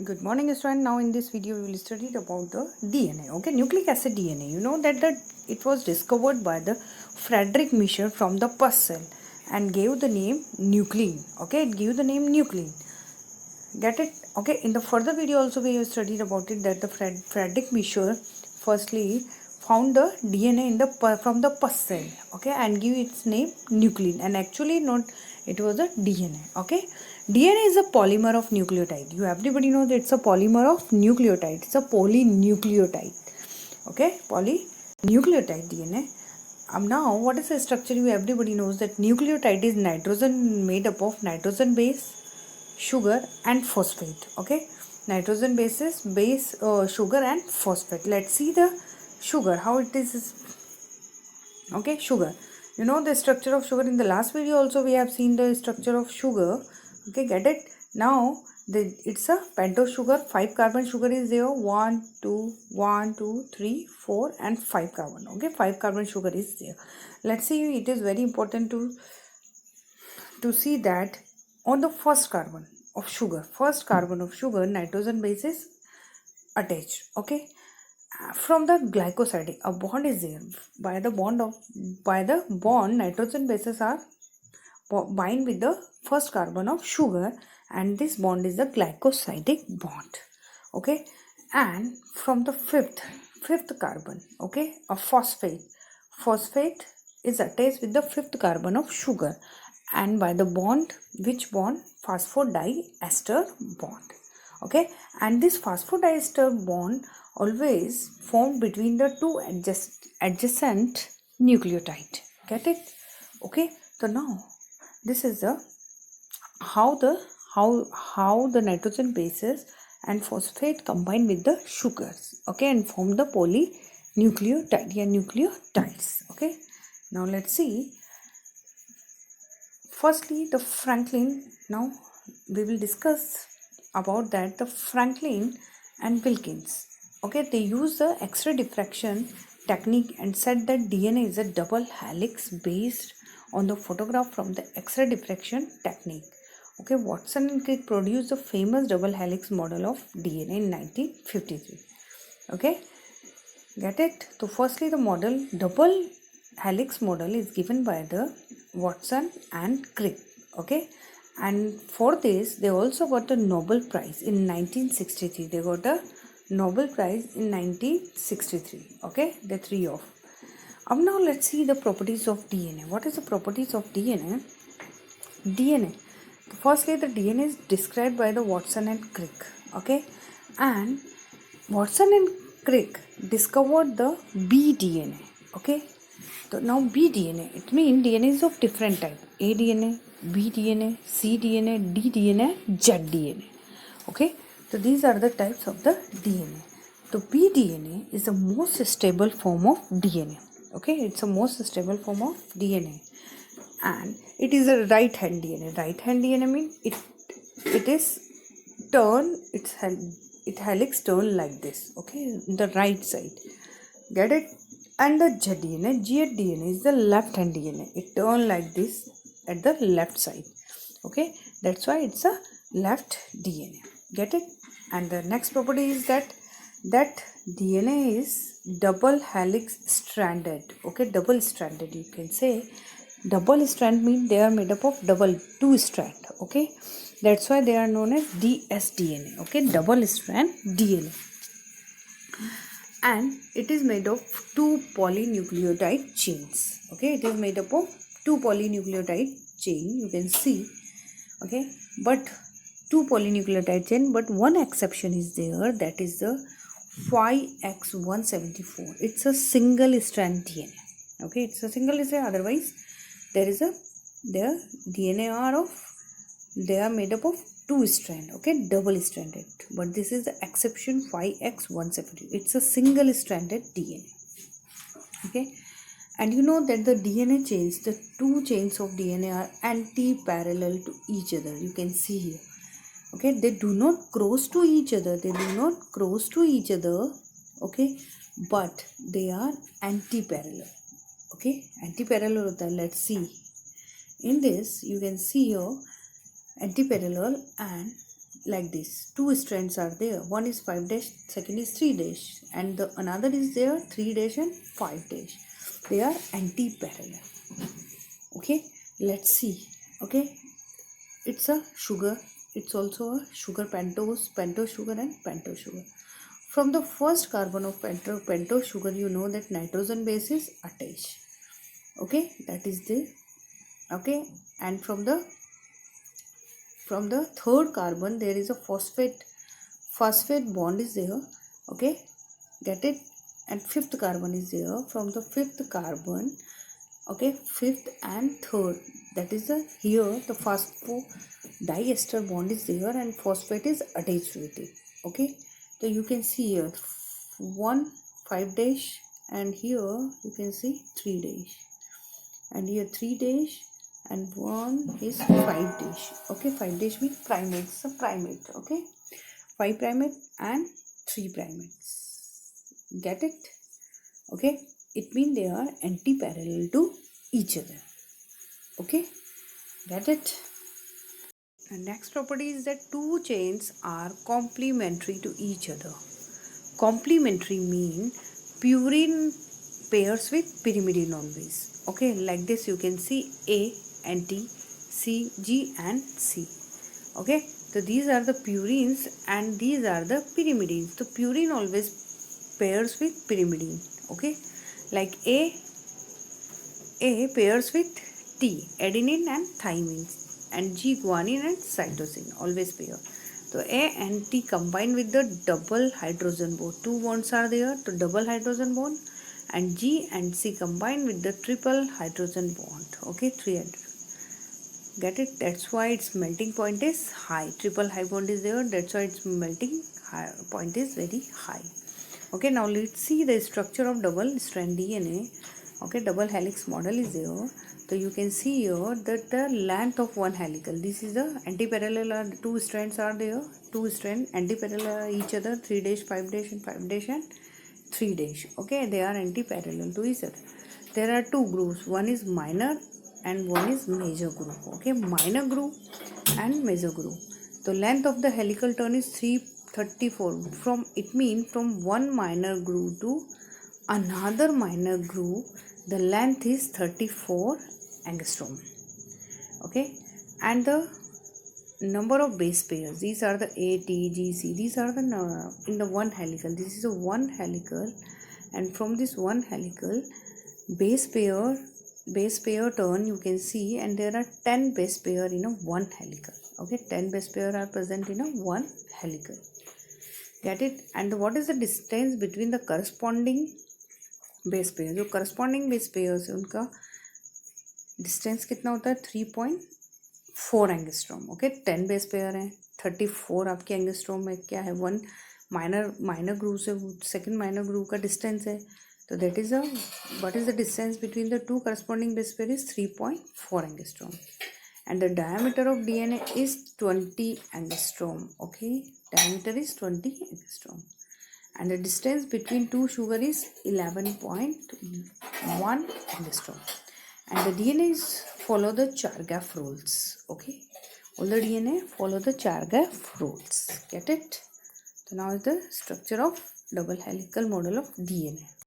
Good morning, student. Now in this video we will study about the DNA. Okay, nucleic acid DNA. You know that it was discovered by the Frederick Michel from the pus cell and gave the name nuclein. Okay, it gave the name nuclein. Get it? Okay. In the further video also we have studied about it that the Frederick Michel firstly found the DNA in the from the pus cell. Okay, and give its name nuclein. And actually not, it was a DNA. Okay. DNA is a polymer of nucleotide. You everybody know that it's a polymer of nucleotide. It's a polynucleotide. Okay, polynucleotide DNA. Now, what is the structure? You everybody knows that nucleotide is nitrogen, made up of nitrogen base, sugar and phosphate. Okay, nitrogen bases, sugar and phosphate. Let's see the sugar, how it is. Okay, sugar. You know the structure of sugar. In the last video also we have seen the structure of sugar. Okay, get it? Now it's a pentose sugar. 5 carbon sugar is there. 1 2 1 2 3 4 and 5 carbon. Okay, 5 carbon sugar is there. Let's see, it is very important to see that on the first carbon of sugar, nitrogen base is attached. Okay, from the glycoside a bond is there. By the bond nitrogen bases are bind with the first carbon of sugar, and this bond is the glycosidic bond. Okay, and from the fifth carbon, okay, a phosphate is attached with the fifth carbon of sugar, and by the bond, which bond? Phosphodiester bond. Okay, and this phosphodiester bond always formed between the two adjacent nucleotide. Get it? Okay, so now this is the how the nitrogen bases and phosphate combine with the sugars. Okay, and form the nucleotides. Okay, now let's see. Firstly, the Franklin. Now we will discuss about that, the Franklin and Wilkins. Okay, they use the X-ray diffraction technique and said that DNA is a double helix based on the photograph from the X-ray diffraction technique. Okay, Watson and Crick produced the famous double helix model of DNA in 1953. Okay, get it? So firstly, the double helix model is given by the Watson and Crick. Okay, and for this they also got the Nobel Prize in 1963. They got a Nobel Prize in 1963. Okay, the three of. Now let's see the properties of DNA. What is the properties of DNA? DNA. Firstly, the DNA is described by the Watson and Crick. Okay, and Watson and Crick discovered the bDNA. Okay, so now bDNA, it means DNA is of different type: aDNA, bDNA, cDNA, ddNA, zDNA. Okay, so these are the types of the DNA. So bDNA is the most stable form of DNA. Okay, it's the most stable form of DNA, and it is a right hand DNA. Right hand DNA means it is turn it helix turn like this. Okay, the right side. Get it? And the ZDNA is the left hand DNA. It turn like this at the left side. Okay, that's why it's a left DNA. Get it? And the next property is that DNA is double helix stranded. Okay, double stranded, you can say. Double strand means they are made up of two strand. Okay, that's why they are known as dsDNA. Okay, double strand DNA, and it is made of two polynucleotide chains. Okay, it is made up of two polynucleotide chain, you can see. Okay, but two polynucleotide chain, but one exception is there, that is the 5x174. It's a single strand DNA. Okay, it's a single strand, otherwise their DNA they are made up of two strand. Okay, double stranded, but this is the exception 5x172. It's a single stranded DNA. Okay, and you know that the DNA chains, the two chains of DNA are anti-parallel to each other. You can see here. Okay, they do not cross to each other. Okay, but they are anti-parallel. Okay, anti-parallel. Let's see. In this, you can see here anti-parallel, and like this. Two strands are there. One is 5 dash, second is 3 dash, and the another is there 3 dash and 5 dash. They are anti-parallel. Okay, let's see. Okay, it's a sugar. It's also a sugar, pentose sugar and pentose sugar. From the first carbon of pentose sugar, you know that nitrogen base is attached. Okay, that is the okay, and from the third carbon there is a phosphate bond is there. Okay, get it? And fifth carbon is there. From the fifth carbon, okay, fifth and third, that is the here the phosphodiester bond is there and phosphate is attached with it. Okay, so you can see here 1 5 dash, and here you can see 3 dash, and here 3 dash, and 1 is 5 dash. Okay, 5 dash means primates, a primate. Okay, 5 primate and 3 primates. Get it? Okay, it means they are anti-parallel to each other. Okay, get it? The next property is that two chains are complementary to each other. Complementary mean purine pairs with pyrimidine always. Okay, like this you can see A and T, C, G and C. Okay, so these are the purines and these are the pyrimidines. So purine always pairs with pyrimidine. Okay, like A pairs with T, adenine and thymine, and G, guanine and cytosine, always pair. So A and T combine with the double hydrogen bond. Two bonds are there to double hydrogen bond, and G and C combine with the triple hydrogen bond. Okay, 300. Get it? That's why its melting point is high. Triple high bond is there. That's why its melting point is very high. Okay, now let's see the structure of double strand DNA. Okay, double helix model is there. So you can see here that the length of one helical. This is the anti-parallel. Two strands are there. Two strands anti-parallel each other. 3 dash, 5 dash, and 5 dash and 3 dash. Okay, they are anti-parallel to each other. There are two groups. One is minor and one is major group. Okay, minor group and major group. The length of the helical turn is 334. From it means from one minor groove to another minor groove, the length is 34 angstrom. Okay, and the number of base pairs, these are the A, T, G, C. These are the in the one helical. This is a one helical, and from this one helical, base pair turn you can see, and there are 10 base pair in a one helical. Okay, 10 base pair are present in a one helical. Get it? And what is the distance between the corresponding base pair? जो corresponding base pairs है उनका distance कितना होता है? 3.4 angstrom. Okay, 10 base pair है, 34 आपके angstrom में क्या है? वन माइनर ग्रूव से सेकंड माइनर ग्रूव का डिस्टेंस है. तो that is what is the distance between the two corresponding base pair is 3.4 angstrom. And the diameter of DNA is 20 angstrom. Okay, diameter is 20 angstrom, and the distance between two sugar is 11.1 angstrom. And the DNA follow the Chargaff rules. Okay, all the DNA follow the Chargaff rules. Get it? So now is the structure of double helical model of DNA.